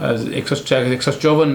154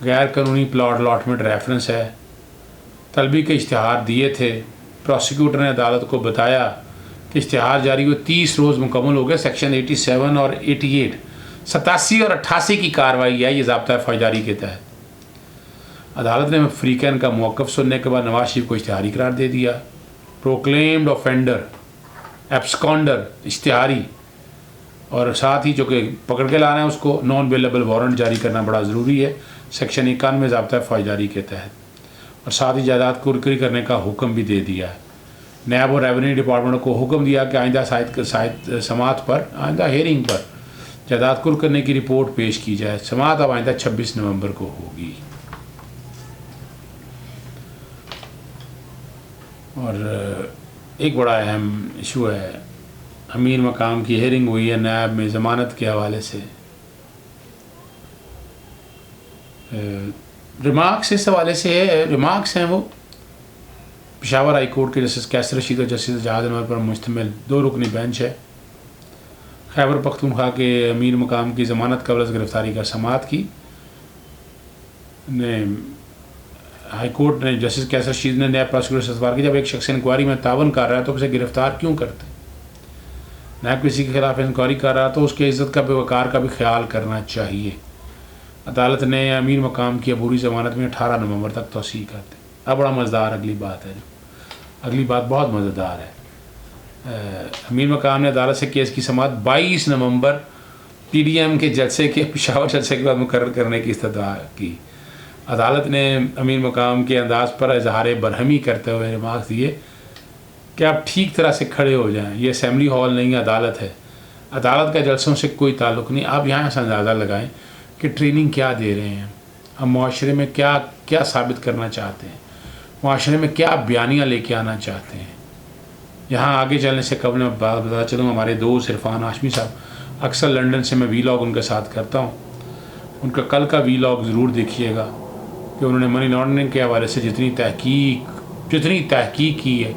غیر قانونی plot allotment reference ہے، طلبی کے اشتہار دیے تھے، پروسیکیوٹر نے عدالت کو بتایا کہ اشتہار جاری ہوئے 30 روز مکمل ہو گئے، سیکشن 87 اور 88 87 اور 88 کی کارروائی ہے یہ ضابطہ فوجداری کے تحت۔ عدالت نے فریقین کا موقف سننے کے بعد نواز شریف کو اشتہاری قرار دے دیا، پروکلیمڈ آفینڈر، ایبسکانڈر، اشتہاری، اور ساتھ ہی جو کہ پکڑ کے لانا ہے اس کو نان بیلیبل وارنٹ جاری کرنا بڑا ضروری ہے سیکشن 91 ضابطہ فوجداری کے تحت، اور ساتھ ہی جائیداد کو ریکوری کرنے کا حکم بھی دے دیا ہے۔ نیب اور ریونیو ڈپارٹمنٹ کو حکم دیا کہ آئندہ سماعت پر، آئندہ ہیئرنگ پر جائیداد کل کرنے کی رپورٹ پیش کی جائے۔ سماعت اب آئندہ 26 نومبر کو ہوگی۔ اور ایک بڑا اہم ایشو ہے، امیر مقام کی ہیئرنگ ہوئی ہے نیب میں ضمانت کے حوالے سے۔ ریمارکس اس حوالے سے ہے، ریمارکس ہیں وہ پشاور ہائی کورٹ کے جسٹس کیسر رشید اور جسٹس جہاد انور پر مشتمل 2 رکنی بینچ ہے۔ خیبر پختونخوا کے امیر مقام کی ضمانت قبل از گرفتاری کا سماعت کی ہائی کورٹ نے جسٹس کیسر رشید نے نیب پراسیکیوٹر سے سوال کیا، جب ایک شخص انکوائری میں تعاون کر رہا ہے تو اسے گرفتار کیوں کرتے؟ نیب کسی کے خلاف انکوائری کر رہا تو اس کی عزت کا وقار کا بھی خیال کرنا چاہیے۔ عدالت نے امیر مقام کی عبوری ضمانت میں 18 نومبر تک توسیع کر دی۔ اب بڑا مزیدار اگلی بات بہت مزیدار ہے۔ امیر مقام نے عدالت سے کیس کی سماعت 22 نومبر پی ڈی ایم کے جلسے کے پشاور جلسے کے بعد مقرر کرنے کی استدعا کی۔ عدالت نے امیر مقام کے انداز پر اظہار برہمی کرتے ہوئے ریمارکس دیے کہ آپ ٹھیک طرح سے کھڑے ہو جائیں، یہ اسمبلی ہال نہیں عدالت ہے، عدالت کا جلسوں سے کوئی تعلق نہیں۔ آپ یہاں سے اندازہ لگائیں کہ ٹریننگ کیا دے رہے ہیں، ہم معاشرے میں کیا ثابت کرنا چاہتے ہیں، معاشرے میں کیا بیانیاں لے کے آنا چاہتے ہیں۔ یہاں آگے چلنے سے قبل میں بتا چلوں، ہمارے دوست عرفان ہاشمی صاحب اکثر لنڈن سے میں ویلاگ ان کے ساتھ کرتا ہوں، ان کا کل کا ویلاگ ضرور دیکھیے گا کہ انہوں نے منی لانڈرنگ کے حوالے سے جتنی تحقیق کی ہے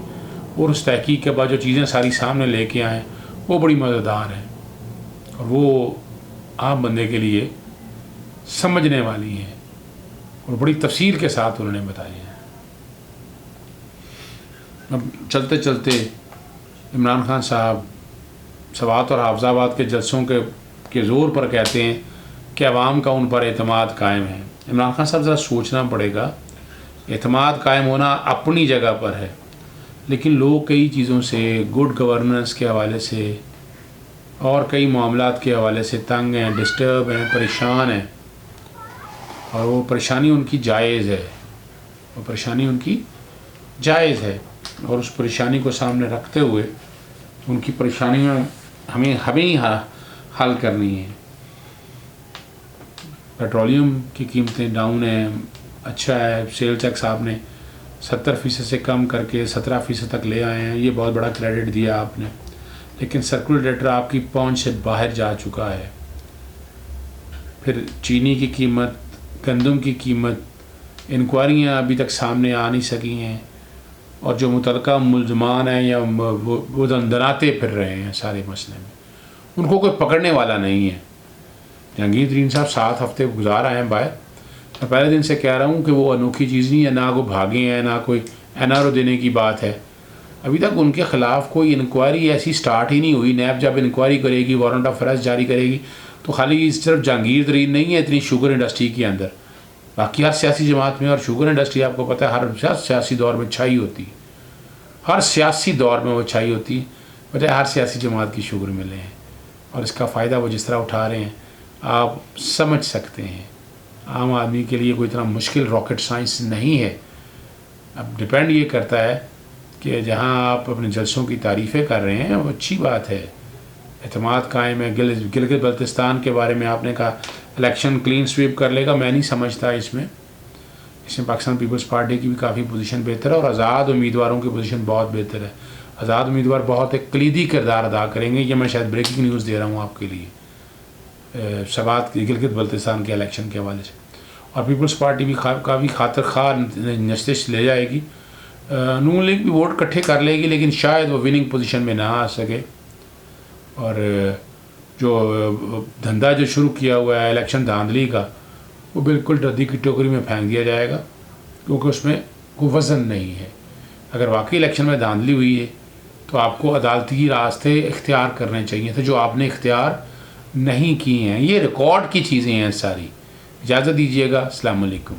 اور اس تحقیق کے بعد جو چیزیں ساری سامنے لے کے آئے وہ بڑی مزیدار ہیں اور وہ عام بندے کے لیے سمجھنے والی ہیں اور بڑی تفصیل کے ساتھ انہوں نے بتائی ہیں۔ اب چلتے چلتے عمران خان صاحب سوات اور حافظ آباد کے جلسوں کے زور پر کہتے ہیں کہ عوام کا ان پر اعتماد قائم ہے۔ عمران خان صاحب ذرا سوچنا پڑے گا، اعتماد قائم ہونا اپنی جگہ پر ہے، لیکن لوگ کئی چیزوں سے، گڈ گورننس کے حوالے سے اور کئی معاملات کے حوالے سے تنگ ہیں، ڈسٹرب ہیں، پریشان ہیں، اور وہ پریشانی ان کی جائز ہے، اور اس پریشانی کو سامنے رکھتے ہوئے ان کی پریشانیاں ہمیں حل کرنی ہیں۔ پیٹرولیم کی قیمتیں ڈاؤن ہیں، اچھا ہے، سیل ٹیکس آپ نے 70% سے کم کر کے 17% تک لے آئے ہیں، یہ بہت بڑا کریڈٹ دیا آپ نے، لیکن سرکولر ڈیٹر آپ کی پہنچ سے باہر جا چکا ہے۔ پھر چینی کی قیمت، گندم کی قیمت، انکوائریاں ابھی تک سامنے آ نہیں سکی ہیں، اور جو متعلقہ ملزمان ہیں یا وہ دندناتے پھر رہے ہیں سارے مسئلے میں، ان کو کوئی پکڑنے والا نہیں ہے۔ جہانگیر ترین صاحب 7 ہفتے گزار آئے ہیں باہر، میں پہلے دن سے کہہ رہا ہوں کہ وہ انوکھی چیز نہیں ہے، نہ وہ بھاگے ہیں، نہ کوئی NRO دینے کی بات ہے، ابھی تک ان کے خلاف کوئی انکوائری ایسی سٹارٹ ہی نہیں ہوئی۔ نیب جب انکوائری کرے گی، وارنٹ آف اریسٹ جاری کرے گی، تو خالی صرف جہانگیر ترین نہیں ہے اتنی شوگر انڈسٹری کے اندر، باقی ہر سیاسی جماعت میں، اور شوگر انڈسٹری آپ کو پتہ ہے ہر سیاسی دور میں چھائی ہوتی ہے، ہر سیاسی دور میں وہ چھائی ہوتی ہے، بجائے ہر سیاسی جماعت کی شوگر ملے ہیں، اور اس کا فائدہ وہ جس طرح اٹھا رہے ہیں آپ سمجھ سکتے ہیں۔ عام آدمی کے لیے کوئی اتنا مشکل راکٹ سائنس نہیں ہے۔ اب ڈپینڈ یہ کرتا ہے کہ جہاں آپ اپنے جلسوں کی تعریفیں کر رہے ہیں وہ اچھی بات ہے، اعتماد قائم ہے۔ گلگت بلتستان کے بارے میں آپ نے کہا الیکشن کلین سویپ کر لے گا، میں نہیں سمجھتا اس میں پاکستان پیپلز پارٹی کی بھی کافی پوزیشن بہتر ہے، اور آزاد امیدواروں کی پوزیشن بہت بہتر ہے۔ آزاد امیدوار بہت ایک کلیدی کردار ادا کریں گے، یہ میں شاید بریکنگ نیوز دے رہا ہوں آپ کے لیے سوات گلگت بلتستان کے الیکشن کے حوالے سے، اور پیپلز پارٹی بھی کافی خاطر خواہ نشست لے جائے گی۔ نون لیگ بھی ووٹ اکٹھے کر لے گی، لیکن شاید وہ وننگ پوزیشن میں نہ آ سکے، اور جو دھندا جو شروع کیا ہوا ہے الیکشن دھاندلی کا، وہ بالکل ردی کی ٹوکری میں پھینک دیا جائے گا، کیونکہ اس میں کوئی وزن نہیں ہے۔ اگر واقعی الیکشن میں دھاندلی ہوئی ہے تو آپ کو عدالتی راستے اختیار کرنے چاہیے تھے، جو آپ نے اختیار نہیں کیے ہیں۔ یہ ریکارڈ کی چیزیں ہیں ساری۔ اجازت دیجیے گا، السلام علیکم۔